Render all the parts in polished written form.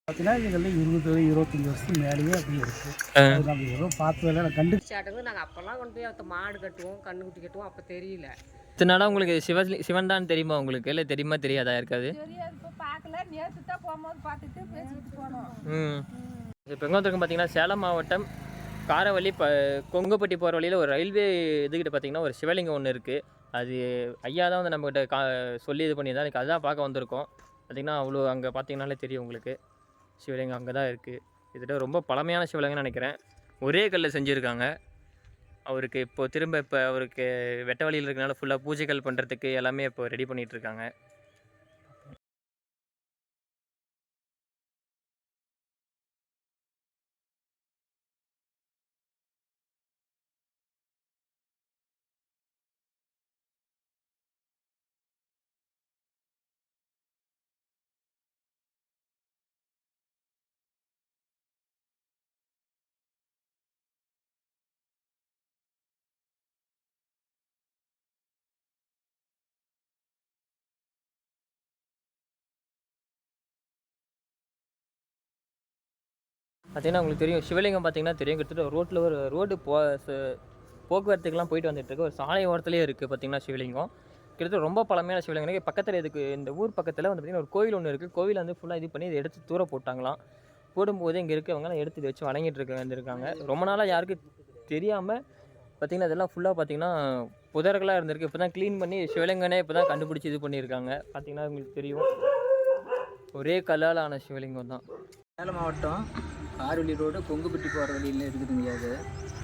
பார்த்தீங்கன்னா இதில் 20-25 வருஷத்துக்கு மேலேயே அப்படி இருக்குது. அது நம்ம எதுவும் பார்த்ததில்ல. நான் கண்டுபிடிச்சாட்டங்க. நாங்கள் அப்போல்லாம் கொண்டு போய் அந்த மாடு கட்டுவோம், கண்ணுக்குட்டி கட்டுவோம். அப்போ தெரியல. இதனால உங்களுக்கு சிவன் தான் தெரியுமா உங்களுக்கு? இல்லை தெரியுமா தெரியாதா இருக்காது? தெரியாது. இப்போ பார்க்கல. நேற்று தான் போகும்போது பார்த்துட்டு பேசிட்டு போனோம். இப்போ எங்கே வந்திருக்கோம் பார்த்தீங்கன்னா, சேலம் மாவட்டம் காரவள்ளி கொங்குப்பட்டி போகிற வழியில் ஒரு ரயில்வே இதுக்கிட்ட பார்த்தீங்கன்னா ஒரு சிவலிங்கம் ஒன்று இருக்குது. அது ஐயா தான் வந்து நம்மகிட்ட சொல்லி இது பண்ணியிருந்தா எனக்கு அதுதான் பார்க்க வந்திருக்கோம். பார்த்திங்கன்னா அவ்வளோ அங்கே பார்த்தீங்கன்னாலே தெரியும் உங்களுக்கு. சிவலிங்கம் அங்கே தான் இருக்குது. இதுகிட்ட ரொம்ப பழமையான சிவலிங்கம்னு நினைக்கிறேன். ஒரே கல்லில் செஞ்சுருக்காங்க. அவருக்கு இப்போது திரும்ப அவருக்கு வெட்ட வழியில் இருக்கனால ஃபுல்லாக பூஜைகள் பண்ணுறதுக்கு எல்லாமே இப்போ ரெடி பண்ணிகிட்ருக்காங்க. பார்த்தீங்கன்னா உங்களுக்கு தெரியும், சிவலிங்கம் பார்த்தீங்கன்னா தெரியும். கிட்டத்தட்ட ரோட்டில் ஒரு ரோடு போக்குவரத்துக்கெலாம் போயிட்டு வந்துட்டுருக்கு. ஒரு சாலை ஓரத்துலேயே இருக்குது பார்த்தீங்கன்னா சிவலிங்கம். கிட்டத்தட்ட ரொம்ப பழமையான சிவலிங்கம். பக்கத்தில் இதுக்கு இந்த ஊர் பக்கத்தில் வந்து பார்த்திங்கன்னா ஒரு கோவில் ஒன்று இருக்குது. கோவில் வந்து ஃபுல்லாக இது பண்ணி இதை எடுத்து தூர போட்டாங்களாம். போடும்போது இங்கே இருக்கவங்களாம் எடுத்து இதை வச்சு வணங்கிட்டு வந்துருக்காங்க. ரொம்ப நாளாக யாருக்கும் தெரியாமல் பார்த்திங்கன்னா இதெல்லாம் ஃபுல்லாக பார்த்திங்கன்னா புதர்களாக இருந்திருக்கு. இப்போ தான் க்ளீன் பண்ணி சிவலிங்கனே இப்போ தான் கண்டுபிடிச்சி இது பண்ணியிருக்காங்க. பார்த்திங்கன்னா உங்களுக்கு தெரியும், ஒரே கல்லால் ஆன சிவலிங்கம் தான். சேலம் மாவட்டம் காரவள்ளி ரோடு கொங்குப்பட்டி போகிற வழியில் இருக்குதுங்க.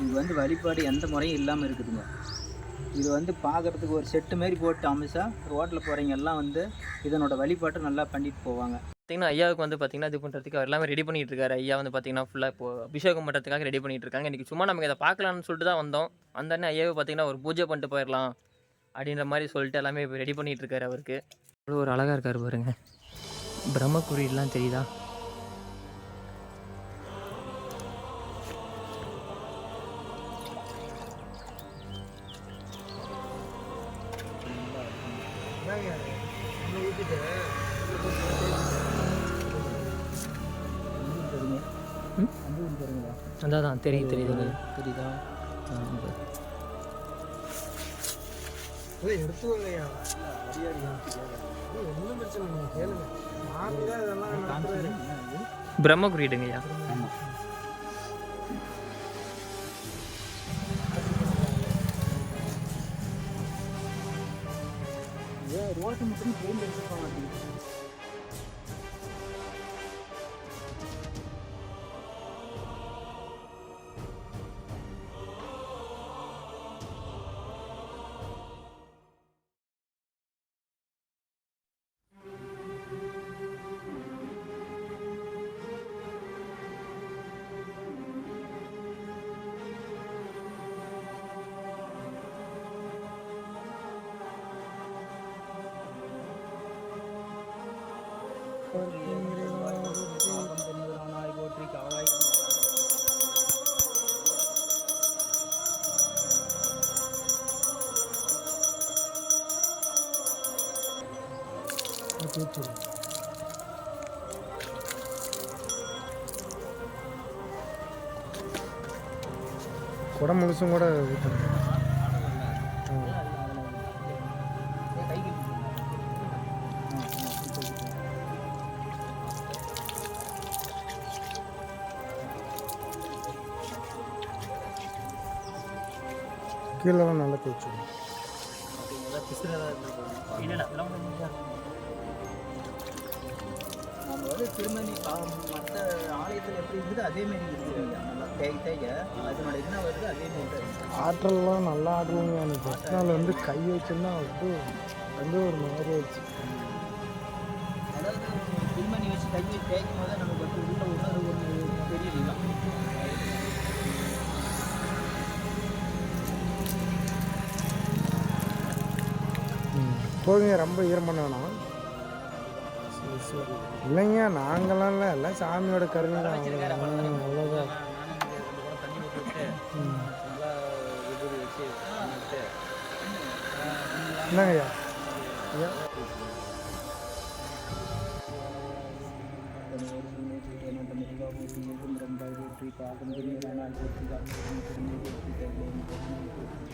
இது வந்து வழிபாடு எந்த முறையும் இல்லாமல் இருக்குதுங்க. இது வந்து பார்க்குறதுக்கு ஒரு செட்டு மாரி போட்டு அமைச்சா ரோட்டில் போகிறவங்க எல்லாம் வந்து இதனோட வழிபாட்டை நல்லா பண்ணிட்டு போவாங்க. பார்த்திங்கன்னா ஐயாவுக்கு வந்து பார்த்திங்கன்னா இது பண்ணுறதுக்கு அவர் எல்லாமே ரெடி பண்ணிகிட்டு இருக்காரு. ஐயா வந்து பார்த்திங்கன்னா ஃபுல்லாக இப்போது அபிஷேகம் பண்ணுறதுக்காக ரெடி பண்ணிகிட்டு இருக்காங்க. இன்றைக்கி சும்மா நமக்கு இதை பார்க்கலான்னு சொல்லிட்டு தான் வந்தோம். அந்தன்னே ஐயாவை பார்த்திங்கன்னா ஒரு பூஜை பண்ணிட்டு போயிடலாம் அப்படின்ற மாதிரி சொல்லிட்டு எல்லாமே இப்போ ரெடி பண்ணிகிட்டு இருக்காரு. அவருக்கு அவ்வளோ ஒரு அழகாக இருக்கார் பாருங்க. பிரம்மக்குறியெல்லாம் தெரியுதா? அதான் தெரியுது தெரியுதுங்க. தெரியுதா? பிரம்ம குறியீடுங்கய்யா. ரோட்டு மட்டும் ட்ரெயின் எடுத்துருப்பாங்க. குடம் முழுசும் கூட ஊற்றணும். கீழெல்லாம் நல்லா தேய்ச்சிடும். நம்ம வந்து திருமணி மற்ற ஆலயத்தில் எப்படி இருக்குது அதேமாரி இருக்குது. நல்லா தேய்க்க அதனோட என்ன வருது அதேமாரி ஆற்றல்லாம் நல்லா ஆடுவாங்க. அந்த ஃபஸ்ட் நாள் வந்து கை வச்சுன்னா வந்து ஒரு மாதிரி ஆயிடுச்சு. அதாவது திருமணி வச்சு கை வச்சு தேய்க்கும் போது நமக்கு வந்து உள்ள ஒரு தெரியல. போதுங்க, ரொம்ப ஈரம் பண்ண வேணாம். இல்லைங்க, நாங்களாம் இல்லை, எல்லாம் சாமியோட கருணை தான். அவ்வளோதான். என்னங்கய்யா? ஐயா போற்றி எங்கும் ரெண்டாய் போற்றி பாகம் பெரியதானால் போற்றி காக்கும் பெருமை போற்றி கையிலும் பெருமை போற்றி.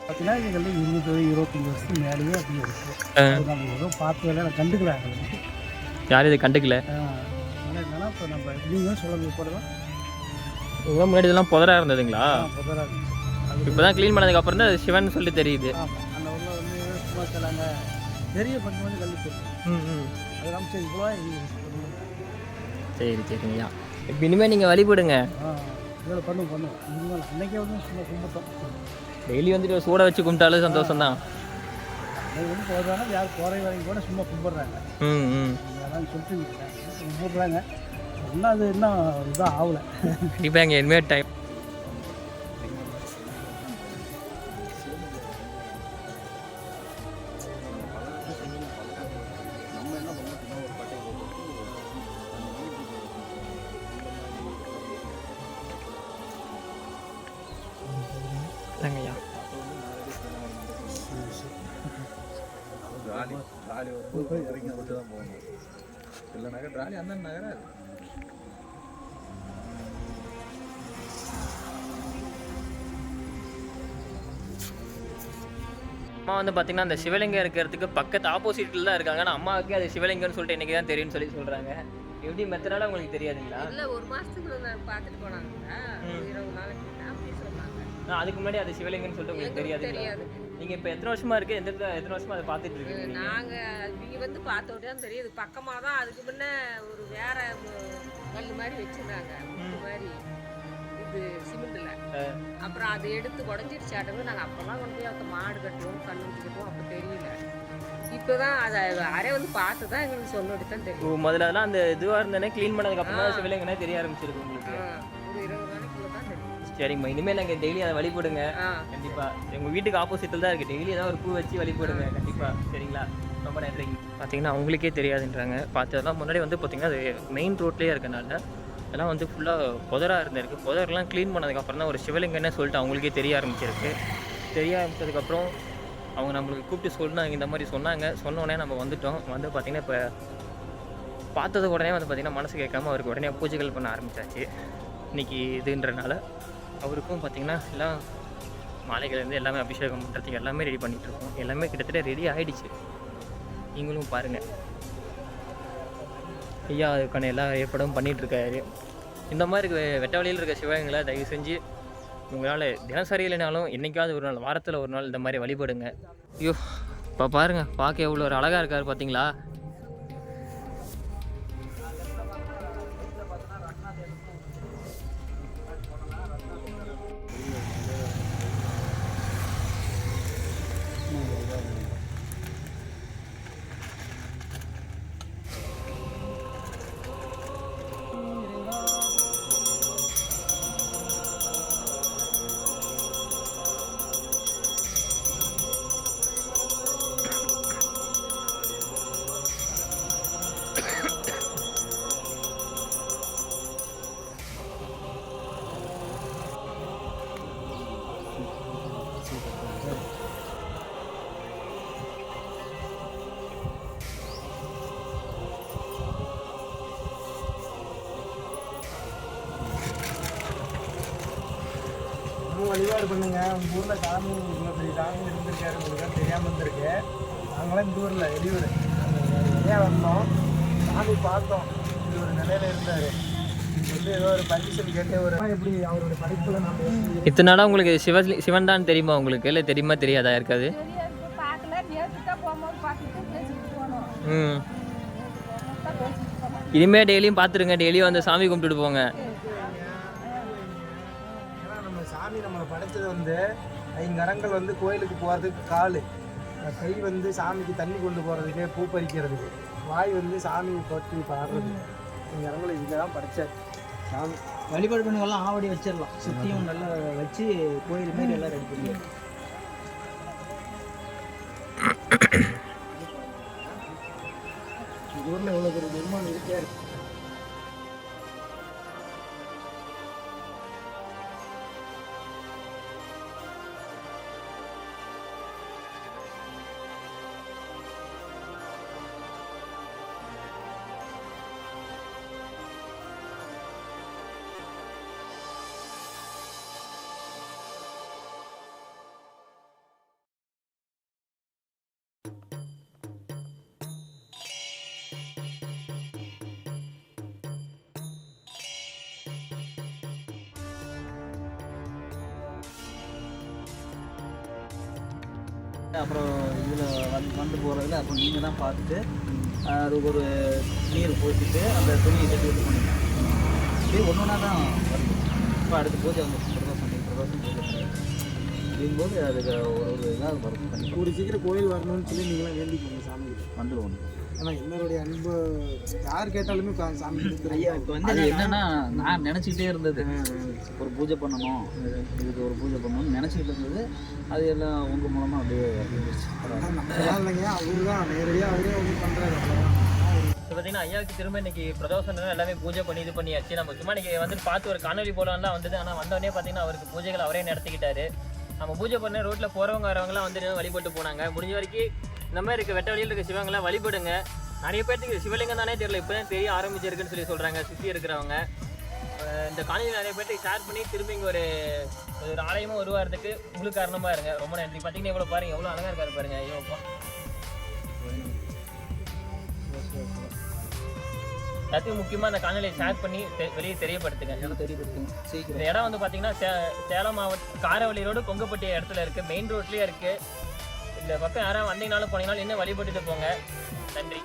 பார்த்தீங்கன்னா இது வந்து 20-25 வருஷத்துக்கு மேலேயே அப்படியே இருக்குது. நம்ம ஏதோ பார்த்து வேலை கண்டுக்கிறாங்க. யாரும் இதை கண்டுக்கல. என்னன்னா இப்போ நம்ம எப்படியும் சொல்ல போகிறதான் இதெல்லாம் முன்னாடி இதெல்லாம் புதரா இருந்ததுங்களா? புதராக இருக்குது. இப்போ தான் க்ளீன் பண்ணதுக்கப்புறம் தான் அது சிவன் சொல்லி தெரியுது. ஆமாம், அந்த ஊரில் வந்து சும்மா சொல்லாங்க பெரிய கொஞ்சம் கொஞ்சம் கல்வி தெரியும். அதெல்லாம் சரி இவ்வளோ சரி சரிங்கய்யா. இப்போ இனிமேல் நீங்கள் வழிபடுங்க. இதில் பண்ணுவோம் இனிமேல் அன்றைக்கே வந்து சும்மா கும்பிட்டோம். டெய்லி வந்துட்டு சூட வச்சு கும்பிட்டாலும் சந்தோஷம் தான். அது வந்து போதுவானா யார் குறை வரைக்கும் கூட சும்மா கும்பிட்றாங்க. அதான் சொல்லிட்டு கும்பிட்றாங்க. இன்னும் அது இன்னும் இதாக ஆகலை. கண்டிப்பாக இங்கே இனிமேல் டைம் இல்லைங்கய்யா. ட்ராலி வரும்போது இறங்கி விட்டு தான் போகணும். இல்லை நகர் ட்ராலி அந்த நகராது. அம்மா வந்து பார்த்தீங்கன்னா அந்த சிவலிங்கம் இருக்கிறதுக்கு பக்கத்து ஆப்போசிட்டில் தான் இருக்காங்க. ஆனால் அம்மாவுக்கு அது சிவலிங்கம்னு சொல்லிட்டு இன்றைக்கி தான் தெரியும்னு சொல்லி சொல்கிறாங்க. எப்படி மெத்தனால உங்களுக்கு தெரியாதுங்களா? இல்லை, ஒரு மாதத்துக்கு நான் பார்த்துட்டு போனாங்க. 20 நாளைக்கு அப்படி சொன்னாங்க. அதுக்கு முன்னாடி அது சிவலிங்கம்னு சொல்லிட்டு உங்களுக்கு தெரியாது. நீங்கள் இப்போ எத்தனை வருஷமா இருக்குது, எத்தனை வருஷமா அதை பார்த்துட்டு இருக்கீங்க? நாங்கள் நீங்கள் வந்து பார்த்தோட்டே தான் தெரியுது. பக்கமாக தான் அதுக்கு முன்னே ஒரு வேற கல் மாதிரி வச்சுருந்தாங்க. மாதிரி இது சிமெண்ட்டில். அப்புறம் அதை எடுத்து உடஞ்சிருச்சாட்டங்க. நாங்கள் அப்போல்லாம் கொண்டு போய் அந்த மாடு கட்டுவோம், கண்ணு கட்டுவோம். அப்போ தெரியல. இப்போ தான் அதை அரை வந்து பார்த்து தான் எங்களுக்கு சொன்னோட்டு தான் தெரியும். முதல்ல அதெல்லாம் அந்த இதுவாக இருந்தேனே க்ளீன் பண்ணதுக்கப்புறம் தான் சிவலிங்கனே தெரிய ஆரம்பிச்சிருக்கு உங்களுக்கு. ஒரு 20 நாளைக்குள்ள தான் தெரியும். சரிங்கம்மா, இனிமேல் நாங்கள் டெய்லி அதை வழிபடுங்க. கண்டிப்பாக எங்கள் வீட்டுக்கு ஆப்போசிட்டில் தான் இருக்குது. டெய்லி ஏதாவது ஒரு பூ வச்சு வழிபடுங்க கண்டிப்பாக. சரிங்களா? ரொம்ப நன்றிங்க. பார்த்திங்கன்னா அவங்களுக்கே தெரியாதுன்றாங்க. பார்த்ததெல்லாம் முன்னாடி வந்து பார்த்திங்கன்னா அது மெயின் ரோட்லேயே இருக்கனால அதெல்லாம் வந்து ஃபுல்லாக புதராக இருந்திருக்கு. புதரெலாம் க்ளீன் பண்ணதுக்கப்புறம் தான் ஒரு சிவலிங்கன்னு சொல்லிட்டு அவங்களுக்கே தெரிய ஆரம்பிச்சிருக்கு. தெரிய ஆரம்பித்ததுக்கப்புறம் அவங்க நம்மளுக்கு கூப்பிட்டு சொன்னாங்க, இந்த மாதிரி சொன்னாங்க. சொன்னோடனே நம்ம வந்துவிட்டோம். வந்து பார்த்திங்கன்னா இப்போ பார்த்தது உடனே வந்து பார்த்திங்கன்னா மனசு கேட்காம அவருக்கு உடனே பூஜைகள் பண்ண ஆரம்பித்தாச்சு. இன்றைக்கி இதுன்றனால அவருக்கும் பார்த்திங்கன்னா எல்லாம் மாலைகள்லேருந்து எல்லாமே அபிஷேகம் பண்ணுறதுக்கு எல்லாமே ரெடி பண்ணிகிட்ருக்கோம். எல்லாமே கிட்டத்தட்ட ரெடி ஆகிடுச்சு. நீங்களும் பாருங்கள். ஐயா அதுக்கான எல்லா ஏற்பாடும் பண்ணிகிட்ருக்காரு. இந்த மாதிரி வெட்ட வழியில் இருக்க சிவகங்களை தயவு செஞ்சு உங்களால் தினசரி இல்லைனாலும் என்றைக்காவது ஒரு நாள், வாரத்தில் ஒரு நாள் இந்த மாதிரி வழிபடுங்க. ஐயோ இப்போ பாருங்கள், பார்க்க எவ்வளோ ஒரு அழகாக இருக்கார் பார்த்தீங்களா? வழிபாடு பண்ணுங்க. உங்கள் ஊரில் சாமி இவ்வளோ பெரிய சாமி இருந்திருக்காரு, உங்களுக்கு தெரியாமல் இருந்திருக்கு. நாங்களாம் இந்த ஊரில் வெளியூர் நிறையா வந்தோம், சாமி பார்த்தோம். இது ஒரு நிலையில் இருந்தார். வந்து ஏதோ ஒரு பர்மிஷன் கேட்டு ஒரு எப்படி அவருடைய படிப்பில் நம்ம இத்தனை நாளாக உங்களுக்கு சிவன் தான் தெரியுமா உங்களுக்கு? இல்லை தெரியுமா தெரியாதா இருக்காது? இனிமே டெய்லியும் பார்த்துருங்க. டெய்லியும் வந்து சாமி கும்பிட்டுட்டு போங்க. சாமி நம்மளை படைச்சது வந்து 5 கரங்கள் வந்து கோயிலுக்கு போகிறதுக்கு, கால் கை வந்து சாமிக்கு தண்ணி கொண்டு போகிறதுக்கு, பூ பறிக்கிறதுக்கு, வாய் வந்து சாமி தொட்டு பாடுறது. 5 கரங்களை இதில் தான் படைச்சார் சாமி. வழிபாடு பண்ணுங்கெல்லாம் ஆவடி வச்சிடலாம், சுற்றியும் நல்லா வச்சு கோயில் மாரி எல்லாம் ரெடி பண்ணி. ஊரில் எவ்வளோ பெரிய பெருமாள் இருக்கே. அப்புறம் இதில் வந்து போகிறதுல அப்புறம் நீங்கள் தான் பார்த்துட்டு அதுக்கு ஒரு நீர் போட்டுட்டு அந்த துணியை கட்டி விட்டு பண்ணிக்கலாம். இதே ஒன்று ஒன்றா தான் வருது. இப்போ அடுத்த பூஜை வந்து பிரதோஷம் பூஜை அப்படிங்கும்போது அதுக்கு ஒரு இதாக வரும். கண்டிப்பாக ஒரு சீக்கிரம் கோயில் வரணும்னு சொல்லி நீங்களாம் வேண்டிக்கோங்க சாமி வந்துடுவோம். ஏன்னா எல்லாருடைய அன்பு யார் கேட்டாலுமே சாமி ஐயா இப்போ வந்து அது என்னன்னா, நான் நினச்சிக்கிட்டே இருந்தது ஒரு பூஜை பண்ணணும், இதுக்கு ஒரு பூஜை பண்ணணும்னு நினச்சிக்கிட்டு இருந்தது. அது எல்லாம் உங்கள் மூலமாக அப்படியே இல்லைங்க, அவரு தான் நேரடியாக அவரே வந்து பண்ணுறாரு. இப்போ பார்த்தீங்கன்னா ஐயாவுக்கு திரும்ப இன்னைக்கு பிரதோஷம் எல்லாமே பூஜை பண்ணி இது பண்ணியாச்சு. நம்ம சும்மா இன்னைக்கு வந்து பார்த்து ஒரு காணொலி போலாம்லாம் வந்தது. ஆனால் வந்தோடனே பார்த்தீங்கன்னா அவருக்கு பூஜைகள் அவரே நடத்திக்கிட்டாரு. நம்ம பூஜை பண்ண ரோட்டில் போகிறவங்க வரவங்களாம் வந்து வழிபட்டு போனாங்க. முடிஞ்ச வரைக்கும் இந்த மாதிரி இருக்க வெட்ட வழியில் இருக்க சிவங்களாம் வழிபடுங்க. நிறைய பேர்த்துக்கு சிவலிங்கம் தானே தெரியல, இப்போ தான் தெரிய ஆரம்பிச்சிருக்குன்னு சொல்லி சொல்கிறாங்க சுற்றி இருக்கிறவங்க. இந்த காலேஜில் நிறைய பேர்த்துக்கு ஷேர் பண்ணி திரும்பி இங்கே ஒரு ஆலயமாக உருவாகிறதுக்கு முழு காரணமாக இருங்க. ரொம்ப நன்றி. பார்த்தீங்கன்னா எவ்வளோ பாருங்கள், எவ்வளோ அழகாக இருக்காரு பாருங்கள். ஐயோப்பா, எல்லாத்தையும் முக்கியமாக அந்த காணொலியை ஷேர் பண்ணி வெளியே தெரியப்படுத்துங்க. இந்த இடம் வந்து பார்த்தீங்கன்னா சேலம் மாவட்டம் காரவள்ளி ரோடு கொங்குப்பட்டி இடத்துல இருக்குது. மெயின் ரோட்லேயே இருக்குது. இந்த பக்கம் யாராவது வந்தீங்கனாலும் போனீங்கனாலும் இன்னும் வழிபட்டுட்டு போங்க. நன்றி.